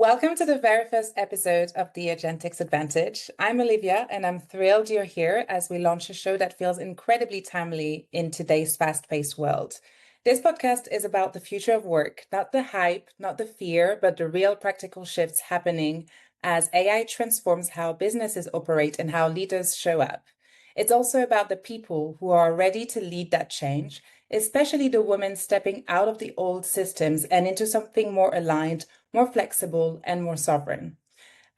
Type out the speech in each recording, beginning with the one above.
Welcome to the very first episode of the Agentics Advantage. I'm Olivia, and I'm thrilled you're here as we launch a show that feels incredibly timely in today's fast-paced world. This podcast is about the future of work, not the hype, not the fear, but the real practical shifts happening as AI transforms how businesses operate and how leaders show up. It's also about the people who are ready to lead that change, especially the women stepping out of the old systems and into something more aligned, more flexible, and more sovereign.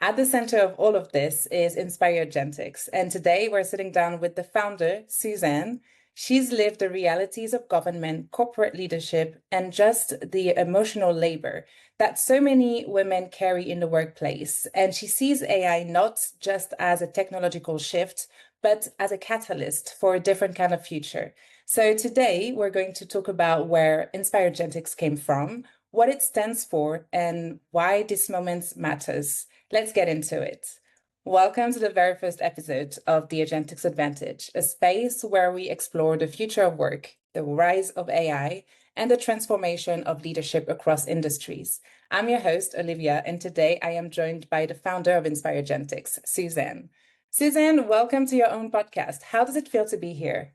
At the center of all of this is Inspire Agentics, and today we're sitting down with the founder, Suzanne. She's lived the realities of government, corporate leadership, and just the emotional labor that so many women carry in the workplace. And she sees AI not just as a technological shift, but as a catalyst for a different kind of future. So today we're going to talk about where Inspire Agentics came from, what it stands for, and why this moment matters. Let's get into it. Welcome to the very first episode of the Agentics Advantage, a space where we explore the future of work, the rise of AI, and the transformation of leadership across industries. I'm your host, Olivia, and today I am joined by the founder of Inspire Agentics, Suzanne. Suzanne, welcome to your own podcast. How does it feel to be here?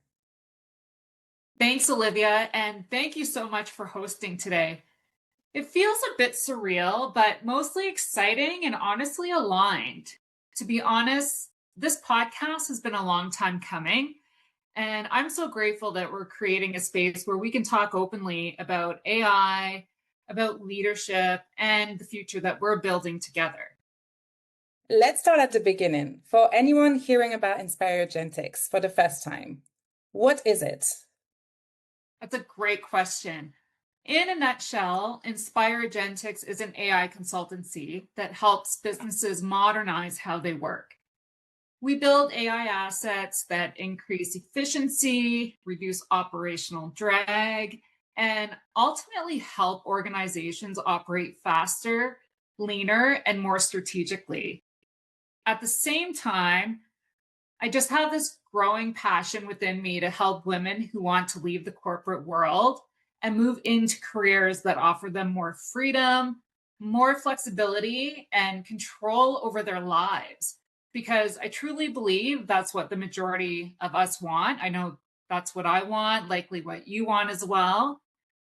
Thanks, Olivia, and thank you so much for hosting today. It feels a bit surreal, but mostly exciting and honestly aligned. To be honest, this podcast has been a long time coming, and I'm so grateful that we're creating a space where we can talk openly about AI, about leadership, and the future that we're building together. Let's start at the beginning. For anyone hearing about Inspire Agentics for the first time, what is it? That's a great question. In a nutshell, Inspire Agentics is an AI consultancy that helps businesses modernize how they work. We build AI assets that increase efficiency, reduce operational drag, and ultimately help organizations operate faster, leaner, and more strategically. At the same time, I just have this growing passion within me to help women who want to leave the corporate world and move into careers that offer them more freedom, more flexibility, and control over their lives. Because I truly believe that's what the majority of us want. I know that's what I want, likely what you want as well.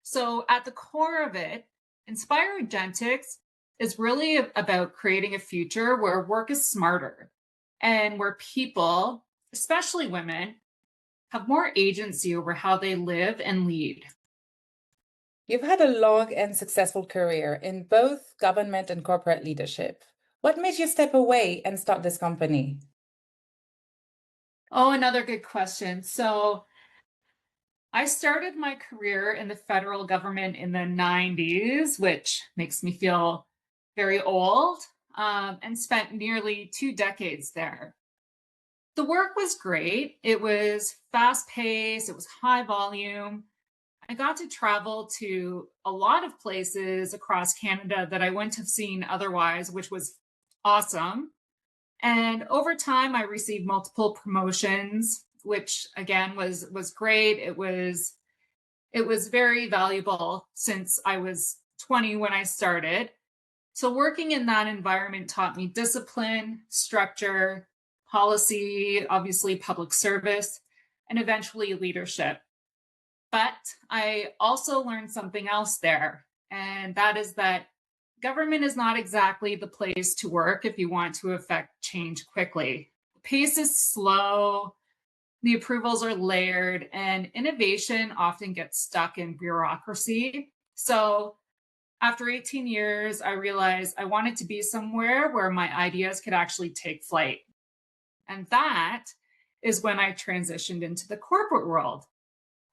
So, at the core of it, Inspire Agentics is really about creating a future where work is smarter and where people, especially women, have more agency over how they live and lead. You've had a long and successful career in both government and corporate leadership. What made you step away and start this company? Oh, another good question. So, I started my career in the federal government in the 90s, which makes me feel very old, and spent nearly 2 decades there. The work was great. It was fast paced, it was high volume. I got to travel to a lot of places across Canada that I wouldn't have seen otherwise, which was awesome. And over time, I received multiple promotions, which again was great. It was very valuable since I was 20 when I started. So working in that environment taught me discipline, structure, policy, obviously public service, and eventually leadership. But I also learned something else there, and that is that government is not exactly the place to work if you want to affect change quickly. The pace is slow, the approvals are layered, and innovation often gets stuck in bureaucracy. So after 18 years, I realized I wanted to be somewhere where my ideas could actually take flight. And that is when I transitioned into the corporate world.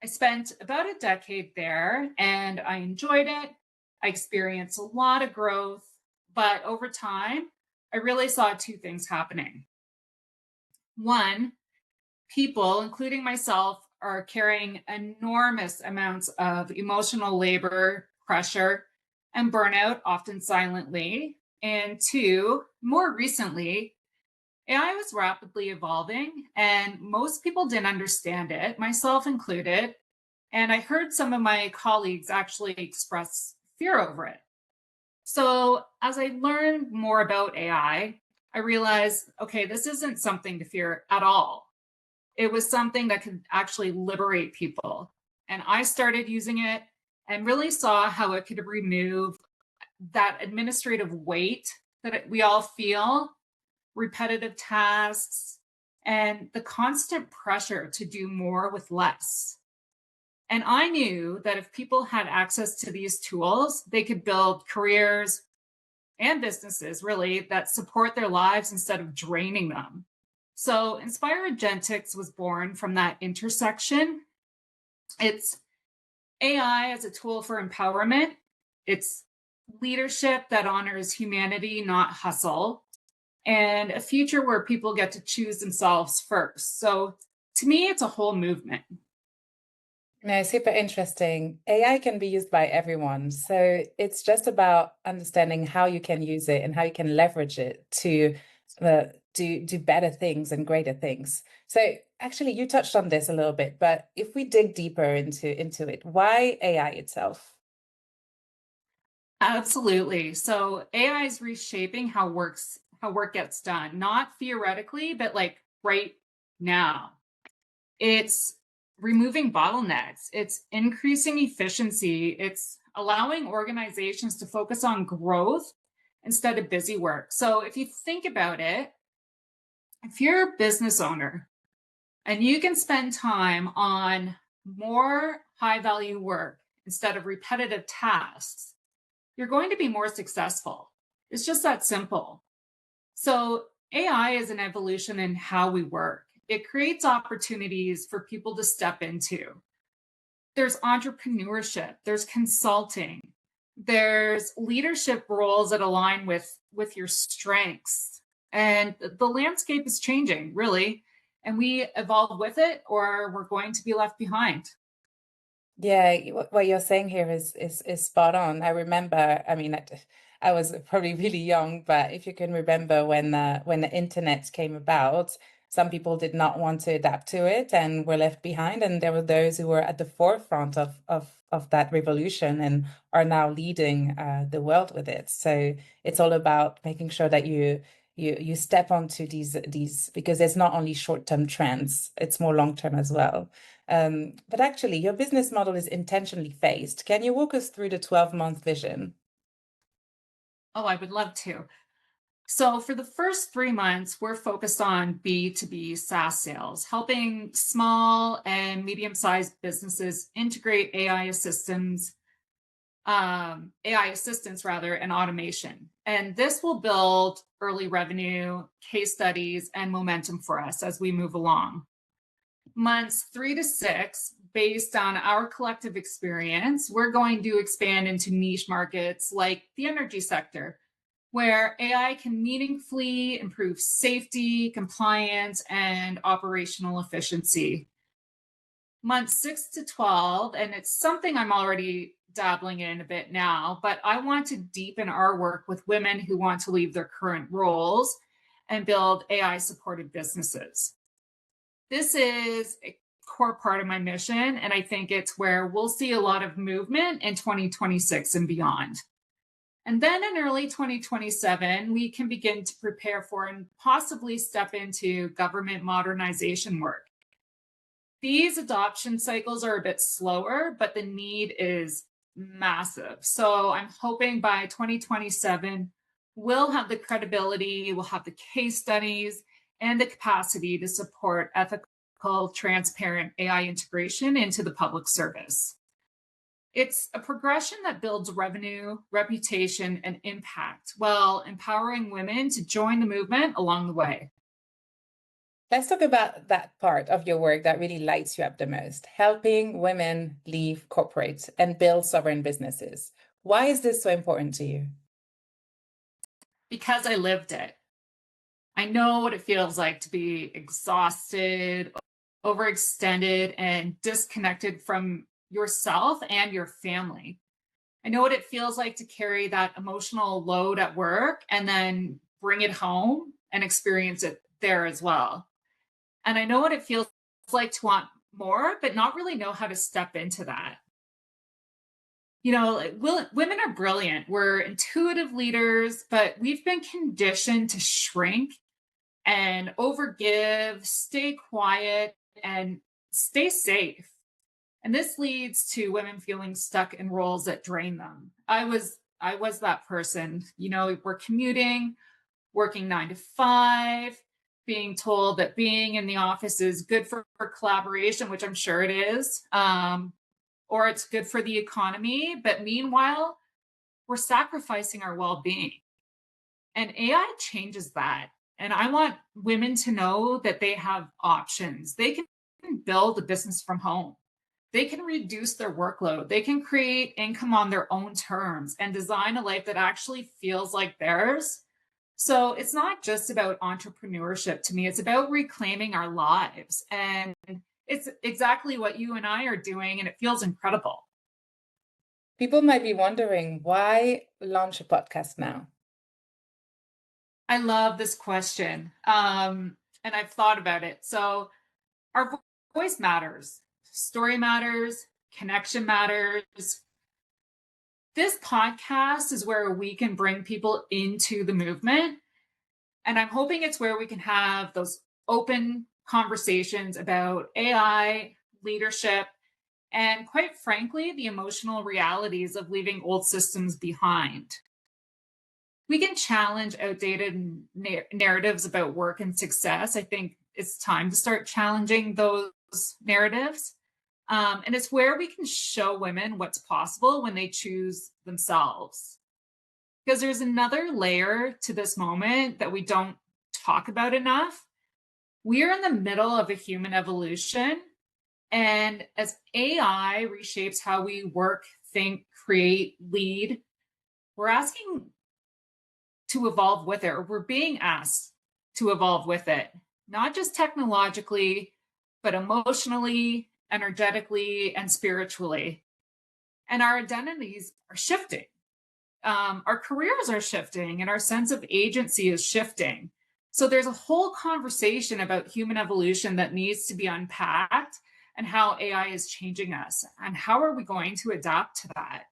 I spent about a decade there and I enjoyed it. I experienced a lot of growth, but over time, I really saw two things happening. One, people, including myself, are carrying enormous amounts of emotional labor, pressure, and burnout, often silently. And two, more recently, AI was rapidly evolving, and most people didn't understand it, myself included. And I heard some of my colleagues actually express fear over it. So, as I learned more about I realized, okay, this isn't something to fear at all. It was something that could actually liberate people. And I started using it and really saw how it could remove that administrative weight that we all feel, repetitive tasks, and the constant pressure to do more with less. And I knew that if people had access to these tools, they could build careers and businesses really that support their lives instead of draining them. So, Inspire Agentics was born from that intersection. It's AI as a tool for empowerment, it's leadership that honors humanity, not hustle, and a future where people get to choose themselves first. So, to me, it's a whole movement. No, super interesting. AI can be used by everyone. So it's just about understanding how you can use it and how you can leverage it to do better things and greater things. So actually, you touched on this a little bit, but if we dig deeper into it, why AI itself? Absolutely. So AI is reshaping how work gets done, not theoretically, but like right now. It's removing bottlenecks, it's increasing efficiency, it's allowing organizations to focus on growth instead of busy work. So if you think about it, if you're a business owner and you can spend time on more high value work instead of repetitive tasks, you're going to be more successful. It's just that simple. So, AI is an evolution in how we work. It creates opportunities for people to step into. There's entrepreneurship, there's consulting, there's leadership roles that align with your strengths. And the landscape is changing, really. And we evolve with it or we're going to be left behind. Yeah, what you're saying here is spot on. I remember, I mean, I was probably really young, but if you can remember when the internet came about, some people did not want to adapt to it and were left behind, and there were those who were at the forefront of that revolution and are now leading the world with it. So it's all about making sure that you step onto these because it's not only short-term trends, it's more long-term as well. But actually, your business model is intentionally phased. Can you walk us through the 12-month vision? Oh, I would love to. So, for the first 3 months, we're focused on B2B SaaS sales, helping small and medium sized businesses integrate AI assistance rather, and automation. And this will build early revenue, case studies, and momentum for us as we move along. Months 3 to 6, based on our collective experience, we're going to expand into niche markets like the energy sector, where AI can meaningfully improve safety, compliance, and operational efficiency. Months 6 to 12, and it's something I'm already dabbling in a bit now, but I want to deepen our work with women who want to leave their current roles and build AI supported businesses. This is a core part of my mission, and I think it's where we'll see a lot of movement in 2026 and beyond. And then in early 2027, we can begin to prepare for and possibly step into government modernization work. These adoption cycles are a bit slower, but the need is massive. So I'm hoping by 2027, we'll have the credibility, we'll have the case studies, and the capacity to support ethical, transparent AI integration into the public service. It's a progression that builds revenue, reputation, and impact while empowering women to join the movement along the way. Let's talk about that part of your work that really lights you up the most, helping women leave corporate and build sovereign businesses. Why is this so important to you? Because I lived it. I know what it feels like to be exhausted, overextended, and disconnected from yourself and your family. I know what it feels like to carry that emotional load at work and then bring it home and experience it there as well. And I know what it feels like to want more, but not really know how to step into that. Women are brilliant. We're intuitive leaders, but we've been conditioned to shrink and overgive, stay quiet, and stay safe. And this leads to women feeling stuck in roles that drain them. I was that person. We're commuting, working 9 to 5, being told that being in the office is good for collaboration, which I'm sure it is, or it's good for the economy. But meanwhile, we're sacrificing our well-being. And AI changes that. And I want women to know that they have options. They can build a business from home. They can reduce their workload. They can create income on their own terms and design a life that actually feels like theirs. So it's not just about entrepreneurship to me, it's about reclaiming our lives. And it's exactly what you and I are doing, and it feels incredible. People might be wondering, why launch a podcast now? I love this question. And I've thought about it. So our voice matters, story matters, connection matters. This podcast is where we can bring people into the movement. And I'm hoping it's where we can have those open conversations about AI, leadership, and quite frankly, the emotional realities of leaving old systems behind. We can challenge outdated narratives about work and success. I think it's time to start challenging those narratives. And it's where we can show women what's possible when they choose themselves. Because there's another layer to this moment that we don't talk about enough. We are in the middle of a human evolution. And as AI reshapes how we work, think, create, lead, we're asking to evolve with it, or we're being asked to evolve with it, not just technologically, but emotionally, energetically, and spiritually. And our identities are shifting. Our careers are shifting, and our sense of agency is shifting. So there's a whole conversation about human evolution that needs to be unpacked, and how AI is changing us, and how are we going to adapt to that?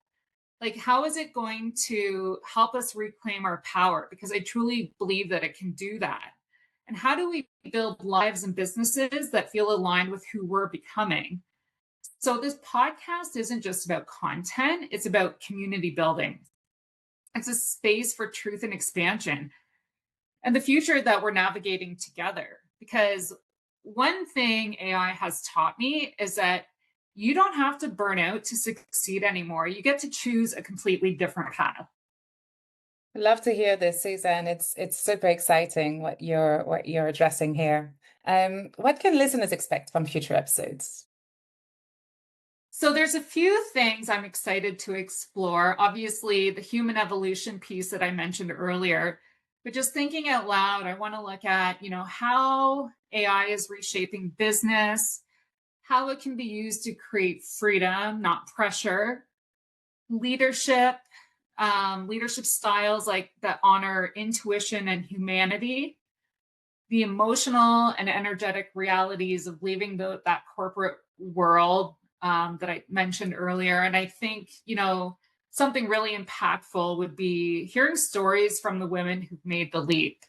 Like, how is it going to help us reclaim our power? Because I truly believe that it can do that. And how do we build lives and businesses that feel aligned with who we're becoming? So this podcast isn't just about content, it's about community building. It's a space for truth and expansion and the future that we're navigating together. Because one thing AI has taught me is that you don't have to burn out to succeed anymore. You get to choose a completely different path. Love to hear this, Suzanne. It's super exciting what you're addressing here. What can listeners expect from future episodes? So there's a few things I'm excited to explore. Obviously, the human evolution piece that I mentioned earlier, but just thinking out loud, I want to look at, how AI is reshaping business, how it can be used to create freedom, not pressure, leadership, leadership styles like that honor intuition and humanity, the emotional and energetic realities of leaving that corporate world that I mentioned earlier. And I think, something really impactful would be hearing stories from the women who've made the leap.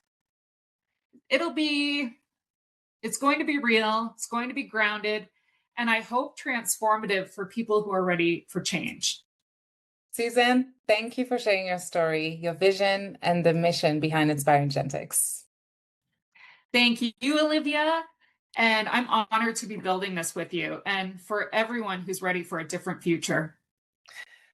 It's going to be real, it's going to be grounded, and I hope transformative for people who are ready for change. Suzanne, thank you for sharing your story, your vision, and the mission behind Inspire Agentics. Thank you, Olivia. And I'm honored to be building this with you and for everyone who's ready for a different future.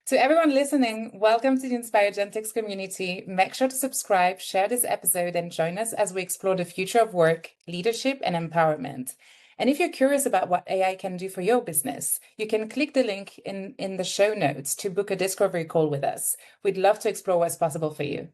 To everyone listening, welcome to the Inspire Agentics community. Make sure to subscribe, share this episode, and join us as we explore the future of work, leadership, and empowerment. And if you're curious about what AI can do for your business, you can click the link in the show notes to book a discovery call with us. We'd love to explore what's possible for you.